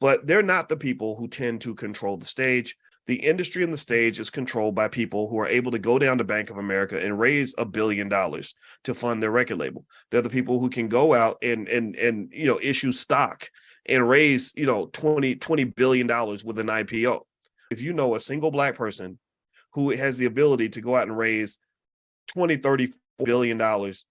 but they're not the people who tend to control the stage. The industry and the stage is controlled by people who are able to go down to Bank of America and raise $1 billion to fund their record label. They're the people who can go out and issue stock and raise $20 billion with an IPO. If you know a single Black person who has the ability to go out and raise 20, 30 billion dollars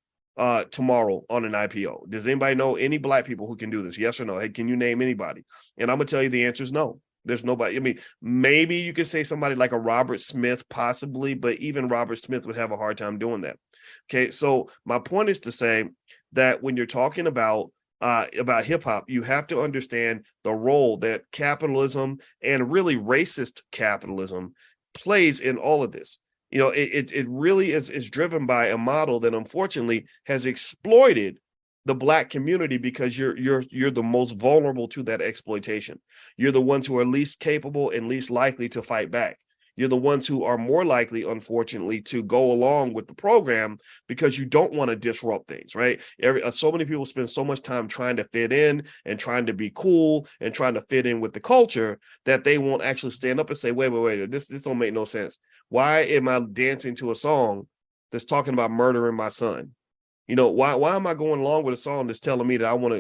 tomorrow on an IPO, does anybody know any Black people who can do this? Yes or no? Hey, can you name anybody? And I'm gonna tell you the answer is no. There's nobody. I mean, maybe you could say somebody like a Robert Smith, possibly, but even Robert Smith would have a hard time doing that. Okay, so my point is to say that when you're talking about hip hop, you have to understand the role that capitalism and really racist capitalism plays in all of this. It really is driven by a model that unfortunately has exploited the Black community, because you're the most vulnerable to that exploitation. You're the ones who are least capable and least likely to fight back. You're the ones who are more likely, unfortunately, to go along with the program because you don't want to disrupt things, right? So many people spend so much time trying to fit in and trying to be cool and trying to fit in with the culture that they won't actually stand up and say, wait, this don't make no sense. Why am I dancing to a song that's talking about murdering my son? Why am I going along with a song that's telling me that I want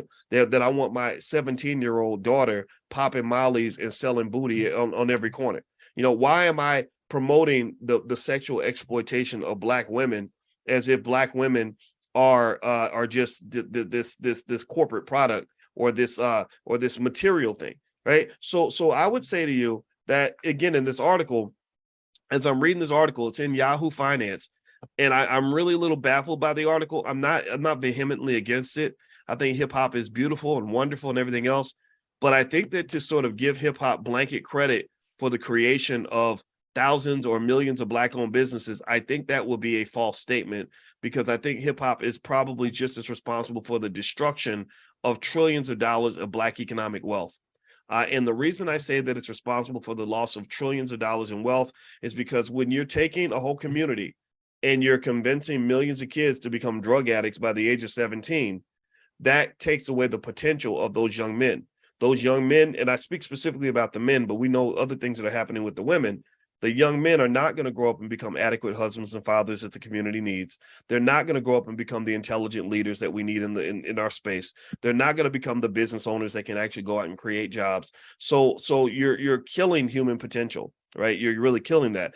my 17-year-old daughter popping mollies and selling booty on every corner? Why am I promoting the sexual exploitation of Black women as if Black women are just this corporate product or this material thing, right? So I would say to you that, again, in this article, as I'm reading this article, it's in Yahoo Finance. And I'm really a little baffled by the article. I'm not vehemently against it. I think hip hop is beautiful and wonderful and everything else. But I think that to sort of give hip hop blanket credit for the creation of thousands or millions of Black owned businesses, I think that will be a false statement, because I think hip hop is probably just as responsible for the destruction of trillions of dollars of Black economic wealth. And the reason I say that it's responsible for the loss of trillions of dollars in wealth is because when you're taking a whole community and you're convincing millions of kids to become drug addicts by the age of 17, that takes away the potential of those young men. Those young men, and I speak specifically about the men, but we know other things that are happening with the women. The young men are not going to grow up and become adequate husbands and fathers that the community needs. They're not going to grow up and become the intelligent leaders that we need in our space. They're not going to become the business owners that can actually go out and create jobs. So you're killing human potential, right? You're really killing that.